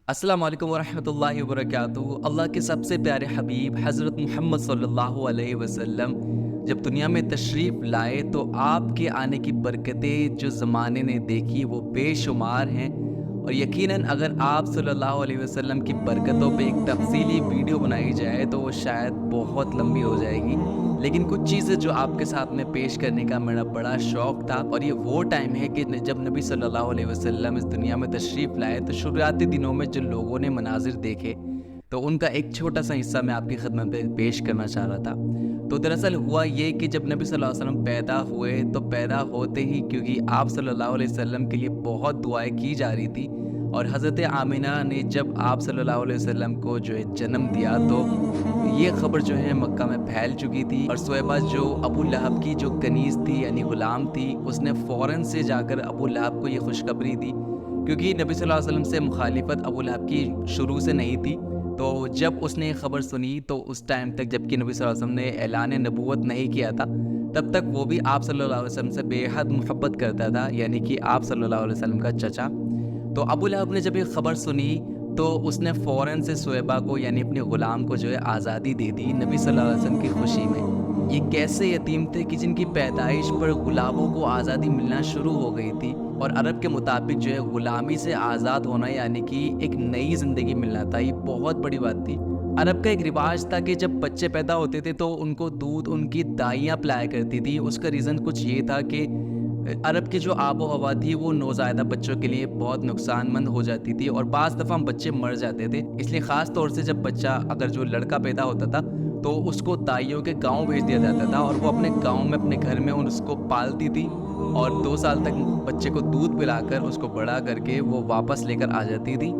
السلام علیکم ورحمۃ اللہ وبرکاتہ۔ اللہ کے سب سے پیارے حبیب حضرت محمد صلی اللہ علیہ وسلم جب دنیا میں تشریف لائے تو آپ کے آنے کی برکتیں جو زمانے نے دیکھی وہ بے شمار ہیں، اور یقیناً اگر آپ صلی اللہ علیہ وسلم کی برکتوں پہ ایک تفصیلی ویڈیو بنائی جائے تو وہ شاید بہت لمبی ہو جائے گی، لیکن کچھ چیزیں جو آپ کے ساتھ میں پیش کرنے کا میرا بڑا شوق تھا۔ اور یہ وہ ٹائم ہے کہ جب نبی صلی اللہ علیہ وسلم اس دنیا میں تشریف لائے تو شروعاتی دنوں میں جو لوگوں نے مناظر دیکھے تو ان کا ایک چھوٹا سا حصہ میں آپ کی خدمت میں پیش کرنا چاہ رہا تھا۔ تو دراصل ہوا یہ کہ جب نبی صلی اللہ علیہ وسلم پیدا ہوئے تو پیدا ہوتے ہی کیونکہ آپ صلی اللہ علیہ وسلم کے لیے بہت دعائیں کی جا رہی تھی، اور حضرت آمینہ نے جب آپ صلی اللہ علیہ وسلم کو جو ہے جنم دیا تو یہ خبر جو ہے مکہ میں پھیل چکی تھی، اور سویبہ جو ابو لہب کی جو کنیز تھی یعنی غلام تھی، اس نے فوراً سے جا کر ابو لہب کو یہ خوشخبری دی، کیونکہ نبی صلی اللہ علیہ وسلم سے مخالفت ابو لہب کی شروع سے نہیں تھی۔ تو جب اس نے یہ خبر سنی تو اس ٹائم تک جب کہ نبی صلی اللہ علیہ وسلم نے اعلان نبوت نہیں کیا تھا، تب تک وہ بھی آپ صلی اللہ علیہ وسلم سے بے حد محبت کرتا تھا، یعنی کہ آپ صلی اللہ علیہ وسلم کا چچا۔ تو ابو لہب نے جب یہ خبر سنی تو اس نے فوراً سے سویبہ کو یعنی اپنے غلام کو جو ہے آزادی دے دی نبی صلی اللہ علیہ وسلم کی خوشی میں۔ یہ کیسے یتیم تھے کہ جن کی پیدائش پر غلاموں کو آزادی ملنا شروع ہو گئی تھی، اور عرب کے مطابق جو ہے غلامی سے آزاد ہونا یعنی کہ ایک نئی زندگی ملنا تھا، یہ بہت بڑی بات تھی۔ عرب کا ایک رواج تھا کہ جب بچے پیدا ہوتے تھے تو ان کو دودھ ان کی دائیاں پلایا کرتی تھی۔ اس کا ریزن کچھ یہ تھا کہ عرب کی جو آب و ہوا تھی وہ نوزائیدہ بچوں کے لیے بہت نقصان مند ہو جاتی تھی، اور بعض دفعہ بچے مر جاتے تھے، اس لیے خاص طور سے جب بچہ اگر جو لڑکا پیدا ہوتا تھا تو اس کو دائیوں کے گاؤں بھیج دیا جاتا تھا، اور وہ اپنے گاؤں میں اپنے گھر میں اس کو پالتی تھی، اور 2 سال تک بچے کو دودھ پلا کر اس کو بڑا کر کے وہ واپس لے کر آ جاتی تھی۔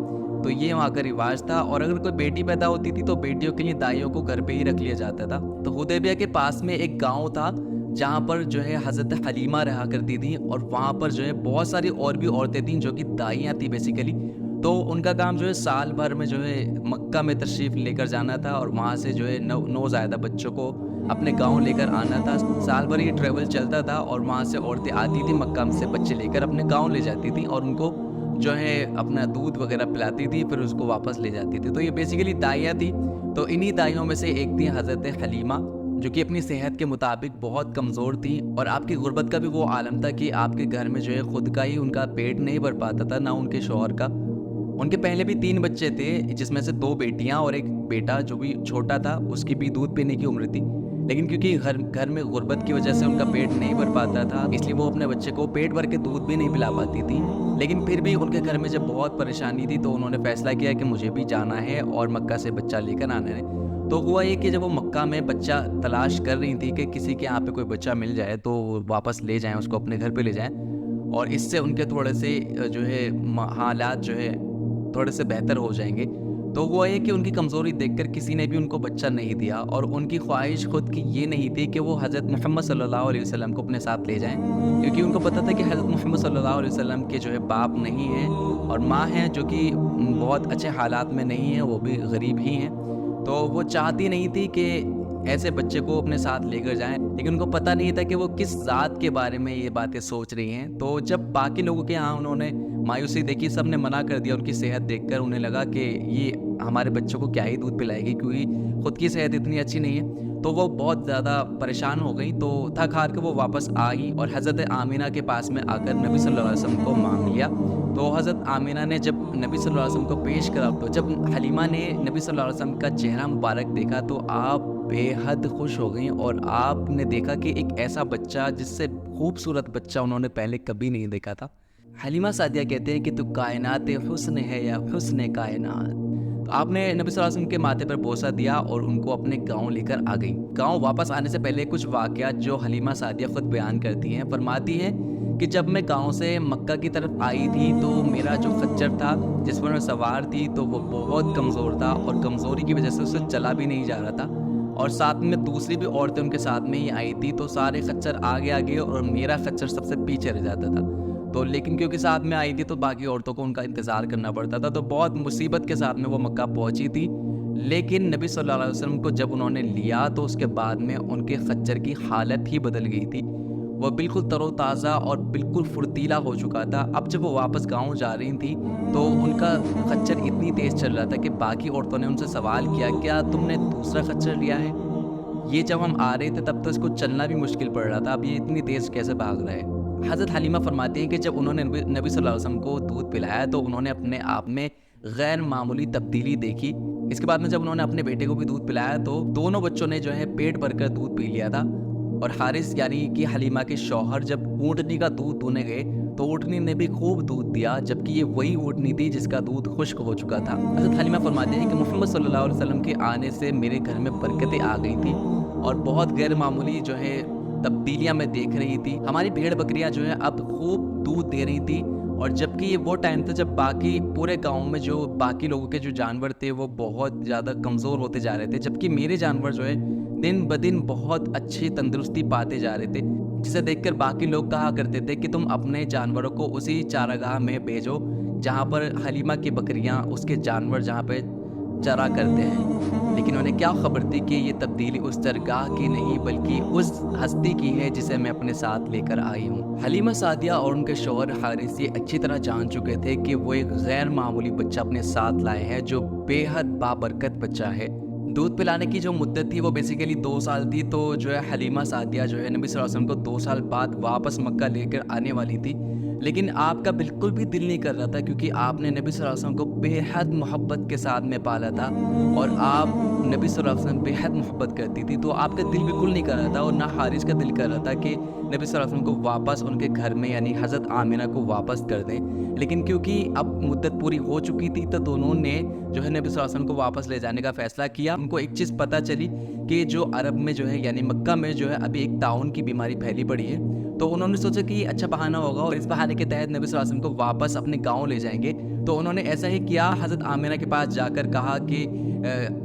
تو یہ وہاں کا رواج تھا، اور اگر کوئی بیٹی پیدا ہوتی تھی تو بیٹیوں کے لیے دائیوں کو گھر پہ ہی رکھ لیا جاتا تھا۔ تو حدیبیہ کے پاس میں ایک گاؤں تھا جہاں پر جو ہے حضرت حلیمہ رہا کرتی تھی، اور وہاں پر جو ہے بہت ساری اور بھی عورتیں تھیں جو کہ دائیاں تھیں بیسیکلی۔ تو ان کا کام جو ہے سال بھر میں جو ہے مکہ میں تشریف لے کر جانا تھا، اور وہاں سے جو ہے نوزائیدہ بچوں کو اپنے گاؤں لے کر آنا تھا۔ سال بھر یہ ٹریول چلتا تھا، اور وہاں سے عورتیں آتی تھیں مکہ سے بچے لے کر اپنے گاؤں لے جاتی تھیں، اور ان کو جو ہے اپنا دودھ وغیرہ پلاتی تھی، پھر اس کو واپس لے جاتی تھی۔ تو یہ بیسیکلی دائیاں تھی۔ تو انہی دائیوں میں سے ایک تھی حضرت حلیمہ، جو کہ اپنی صحت کے مطابق بہت کمزور تھی، اور آپ کی غربت کا بھی وہ عالم تھا کہ آپ کے گھر میں جو ہے خود کا ہی ان کا پیٹ نہیں بھر پاتا تھا، نہ ان کے شوہر کا۔ ان کے پہلے بھی 3 بچے تھے، جس میں سے 2 بیٹیاں اور ایک بیٹا جو بھی چھوٹا تھا، اس کی بھی دودھ پینے کی عمر تھی، لیکن کیونکہ گھر میں غربت کی وجہ سے ان کا پیٹ نہیں بھر پاتا تھا، اس لیے وہ اپنے بچے کو پیٹ بھر کے دودھ بھی نہیں پلا پاتی تھی۔ لیکن پھر بھی ان کے گھر میں جب بہت پریشانی تھی تو انہوں نے فیصلہ کیا کہ مجھے بھی جانا ہے اور مکہ سے بچہ لے کر آنا ہے۔ تو ہوا یہ کہ جب وہ مکہ میں بچہ تلاش کر رہی تھی کہ کسی کے یہاں پہ کوئی بچہ مل جائے تو واپس لے جائیں، اس کو اپنے گھر پہ لے جائیں، اور اس سے ان کے تھوڑے سے جو ہے حالات جو ہے تھوڑے سے بہتر ہو جائیں گے۔ تو ہوا یہ کہ ان کی کمزوری دیکھ کر کسی نے بھی ان کو بچہ نہیں دیا، اور ان کی خواہش خود کی یہ نہیں تھی کہ وہ حضرت محمد صلی اللہ علیہ وسلم کو اپنے ساتھ لے جائیں، کیونکہ ان کو پتہ تھا کہ حضرت محمد صلی اللہ علیہ وسلم کے جو ہے باپ نہیں ہیں، اور ماں ہیں جو کہ بہت اچھے حالات میں نہیں ہیں، وہ بھی غریب ہی ہیں۔ تو وہ چاہتی نہیں تھی کہ ایسے بچے کو اپنے ساتھ لے کر جائیں، لیکن ان کو پتہ نہیں تھا کہ وہ کس ذات کے بارے میں یہ باتیں سوچ رہی ہیں۔ تو جب باقی لوگوں کے ہاں انہوں نے مایوسی دیکھی، سب نے منع کر دیا، ان کی صحت دیکھ کر انہیں لگا کہ یہ ہمارے بچوں کو کیا ہی دودھ پلائے گی، کیونکہ خود کی صحت اتنی اچھی نہیں ہے۔ تو وہ بہت زیادہ پریشان ہو گئی، تو تھک ہار کے وہ واپس آئی اور حضرت آمینہ کے پاس میں آ کر نبی صلی اللہ علیہ وسلم کو مانگ لیا۔ تو حضرت آمینہ نے جب نبی صلی اللہ علیہ وسلم کو پیش کرا، تو جب حلیمہ نے نبی صلی اللہ علیہ وسلم کا چہرہ مبارک دیکھا تو آپ بے حد خوش ہو گئیں، اور آپ نے دیکھا کہ ایک ایسا بچہ جس سے خوبصورت بچہ انہوں نے پہلے کبھی نہیں دیکھا تھا۔ حلیمہ سعدیہ کہتے ہیں کہ تو کائنات حسن ہے یا حسن کائنات۔ تو آپ نے نبی صلی اللہ علیہ وسلم کے ماتھے پر بوسہ دیا اور ان کو اپنے گاؤں لے کر آ گئی۔ گاؤں واپس آنے سے پہلے کچھ واقعات جو حلیمہ سعدیہ خود بیان کرتی ہیں، فرماتی ہیں کہ جب میں گاؤں سے مکہ کی طرف آئی تھی تو میرا جو خچر تھا جس پر میں سوار تھی تو وہ بہت کمزور تھا، اور کمزوری کی وجہ سے اسے چلا بھی نہیں جا رہا تھا، اور ساتھ میں دوسری بھی عورتیں ان کے ساتھ میں ہی آئی تھی، تو سارے خچر آگے آگے اور میرا خچر سب سے پیچھے رہ جاتا تھا۔ تو لیکن کیونکہ ساتھ میں آئی تھی تو باقی عورتوں کو ان کا انتظار کرنا پڑتا تھا، تو بہت مصیبت کے ساتھ میں وہ مکہ پہنچی تھی۔ لیکن نبی صلی اللہ علیہ وسلم کو جب انہوں نے لیا تو اس کے بعد میں ان کے خچر کی حالت ہی بدل گئی تھی۔ وہ بالکل تروتازہ اور بالکل فرتیلا ہو چکا تھا۔ اب جب وہ واپس گاؤں جا رہی تھیں تو ان کا خچر اتنی تیز چل رہا تھا کہ باقی عورتوں نے ان سے سوال کیا، کیا تم نے دوسرا خچر لیا ہے؟ یہ جب ہم آ رہے تھے تب تو اس کو چلنا بھی مشکل پڑ رہا تھا، اب یہ اتنی تیز کیسے بھاگ رہا ہے؟ حضرت حلیمہ فرماتی ہیں کہ جب انہوں نے نبی صلی اللہ علیہ وسلم کو دودھ پلایا تو انہوں نے اپنے آپ میں غیر معمولی تبدیلی دیکھی۔ اس کے بعد میں جب انہوں نے اپنے بیٹے کو بھی دودھ پلایا تو دونوں بچوں نے جو ہے پیٹ بھر کر دودھ پی لیا تھا۔ اور حارث یعنی کہ حلیمہ کے شوہر جب اونٹنی کا دودھ دونے گئے تو اونٹنی نے بھی خوب دودھ دیا، جبکہ یہ وہی اونٹنی تھی جس کا دودھ خشک ہو چکا تھا۔ حضرت حلیمہ فرماتے ہیں کہ محمد صلی اللہ علیہ وسلم کے آنے سے میرے گھر میں برکتیں آ گئی تھیں اور بہت غیر معمولی جو ہے تبدیلیاں میں دیکھ رہی تھی۔ ہماری بھیڑ بکریاں جو ہے اب خوب دودھ دے رہی تھی، اور جبکہ یہ وہ ٹائم تھا جب باقی پورے گاؤں میں جو باقی لوگوں کے جو جانور تھے وہ بہت زیادہ کمزور ہوتے جا رہے تھے، جبکہ میرے جانور جو ہے دن بدن بہت اچھی تندرستی پاتے جا رہے تھے، جسے دیکھ کر باقی لوگ کہا کرتے تھے کہ تم اپنے جانوروں کو اسی چارگاہ میں بھیجو جہاں پر حلیمہ کی بکریاں اس کے جانور جہاں پہ چرا کرتے ہیں۔ لیکن انہیں کیا خبر تھی کہ یہ تبدیلی اس درگاہ کی نہیں بلکہ اس ہستی کی ہے جسے میں اپنے ساتھ لے کر آئی ہوں۔ حلیمہ سعدیہ اور ان کے شوہر حارث یہ اچھی طرح جان چکے تھے کہ وہ ایک غیر معمولی بچہ اپنے ساتھ لائے ہیں جو بے حد بابرکت بچہ ہے۔ دودھ پلانے کی جو مدت تھی وہ بیسیکلی 2 سال تھی، تو جو ہے حلیمہ سعدیہ جو ہے نبی صلی اللہ علیہ وسلم کو 2 سال بعد واپس مکہ لے کر آنے والی تھی، لیکن آپ کا بالکل بھی دل نہیں کر رہا تھا کیونکہ آپ نے نبی صلی اللہ علیہ وسلم کو بے حد محبت کے ساتھ میں پالا تھا اور آپ نبی صلی اللہ علیہ وسلم بے حد محبت کرتی تھی، تو آپ کا دل بالکل نہیں کر رہا تھا اور نہ حارث کا دل کر رہا تھا کہ نبی صلی اللہ علیہ وسلم کو واپس ان کے گھر میں یعنی حضرت آمنہ کو واپس کر دیں۔ لیکن کیونکہ اب مدت پوری ہو چکی تھی تو دونوں نے جو ہے نبی صلی اللہ علیہ وسلم کو واپس لے جانے کا فیصلہ کیا۔ ان کو ایک چیز پتہ چلی کہ جو عرب میں جو ہے یعنی مکہ میں جو ہے ابھی ایک طاعون کی بیماری پھیلی پڑی ہے، تو انہوں نے سوچا کہ یہ اچھا بہانہ ہوگا اور اس بہانے کے تحت نبی صلی اللہ علیہ وسلم کو واپس اپنے گاؤں لے جائیں گے، تو انہوں نے ایسا ہی کیا۔ حضرت آمنہ کے پاس جا کر کہا کہ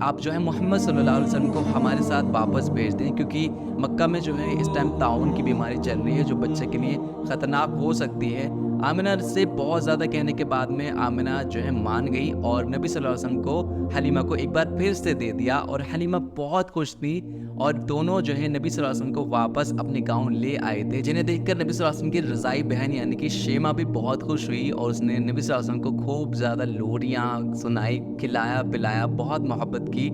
آپ جو ہے محمد صلی اللہ علیہ وسلم کو ہمارے ساتھ واپس بھیج دیں کیونکہ مکہ میں جو ہے اس ٹائم طاعون کی بیماری چل رہی ہے جو بچے کے لیے خطرناک ہو سکتی ہے۔ آمنہ سے بہت زیادہ کہنے کے بعد میں آمنہ جو ہے مان گئی اور نبی صلی اللہ علیہ وسلم کو حلیمہ کو ایک بار پھر سے دے دیا، اور حلیمہ بہت خوش تھی اور دونوں جو ہے نبی صلی اللہ علیہ وسلم کو واپس اپنے گاؤں لے آئے تھے، جنہیں دیکھ کر نبی صلی اللہ علیہ وسلم کی رضائی بہن یعنی کہ شیمہ بھی بہت خوش ہوئی اور اس نے نبی صلی اللہ علیہ وسلم کو خوب زیادہ لوریاں سنائی، کھلایا پلایا، بہت محبت کی،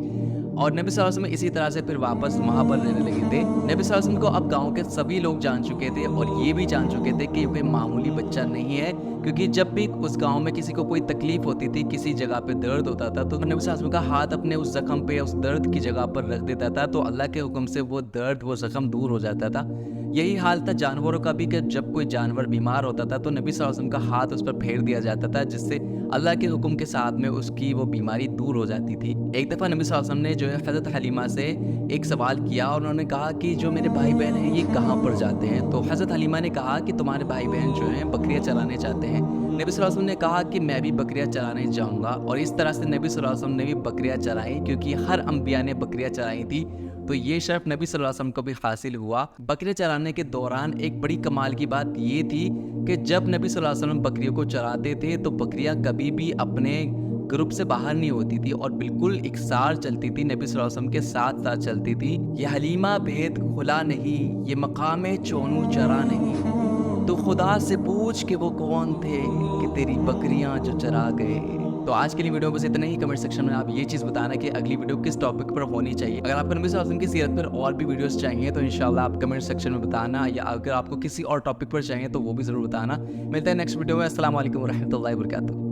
اور نبی صلی اللہ علیہ وسلم اسی طرح سے پھر واپس وہاں پر رہنے لگے تھے۔ نبی صلی اللہ علیہ وسلم کو اب گاؤں کے سبھی لوگ جان چکے تھے اور یہ بھی جان چکے تھے کہ یہ کوئی معمولی بچہ نہیں ہے، کیونکہ جب بھی اس گاؤں میں کسی کو کوئی تکلیف ہوتی تھی، کسی جگہ پہ درد ہوتا تھا، تو نبی صلی اللہ علیہ وسلم کا ہاتھ اپنے اس زخم پہ اس درد کی جگہ پر رکھ دیتا تھا تو اللہ کے حکم سے وہ درد وہ زخم دور ہو جاتا تھا۔ یہی حال تھا جانوروں کا بھی کہ جب کوئی جانور بیمار ہوتا تھا تو نبی صلی اللہ علیہ وسلم کا ہاتھ اس پر پھیر دیا جاتا تھا جس سے اللہ کے حکم کے ساتھ میں اس کی وہ بیماری دور ہو جاتی تھی۔ ایک دفعہ نبی صلی اللہ علیہ وسلم نے جو ہے حضرت حلیمہ سے ایک سوال کیا اور انہوں نے کہا کہ جو میرے بھائی بہن ہیں یہ کہاں پر جاتے ہیں؟ تو حضرت حلیمہ نے کہا کہ تمہارے بھائی بہن جو ہیں بکریاں چرانے جاتے ہیں۔ نبی صلی اللہ علیہ وسلم نے کہا کہ میں بھی بکریاں چرانے جاؤں گا، اور اس طرح سے نبی صلی اللہ علیہ وسلم نے بھی بکریاں چرائیں کیونکہ ہر انبیاء نے بکریاں چرائی تھی، تو یہ شرف نبی صلی اللہ علیہ وسلم کو بھی حاصل ہوا۔ بکریاں چرانے کے دوران ایک بڑی کمال کی بات یہ تھی کہ جب نبی صلی اللہ علیہ وسلم بکریوں کو چراتے تھے تو بکریاں کبھی بھی اپنے گروپ سے باہر نہیں ہوتی تھی اور بالکل اکسار چلتی تھی، نبی صلی اللہ علیہ وسلم کے ساتھ ساتھ چلتی تھی۔ یہ حلیمہ بھید کھلا نہیں، یہ مقام چونو چرا نہیں، تو خدا سے پوچھ کہ وہ کون تھے کہ تیری بکریاں جو چرا گئے۔ تو آج کے لیے ویڈیو بس اتنا ہی۔ کمنٹ سیکشن میں آپ یہ چیز بتانا کہ اگلی ویڈیو کس ٹاپک پر ہونی چاہیے۔ اگر آپ کو نبی صلی اللہ علیہ وسلم کی سیرت پر اور بھی ویڈیوز چاہیے تو انشاءاللہ آپ کمنٹ سیکشن میں بتانا، یا اگر آپ کو کسی اور ٹاپک پر چاہیے تو وہ بھی ضرور بتانا۔ ملتے ہیں نیکسٹ ویڈیو میں۔ السلام علیکم ورحمۃ اللہ وبرکاتہ۔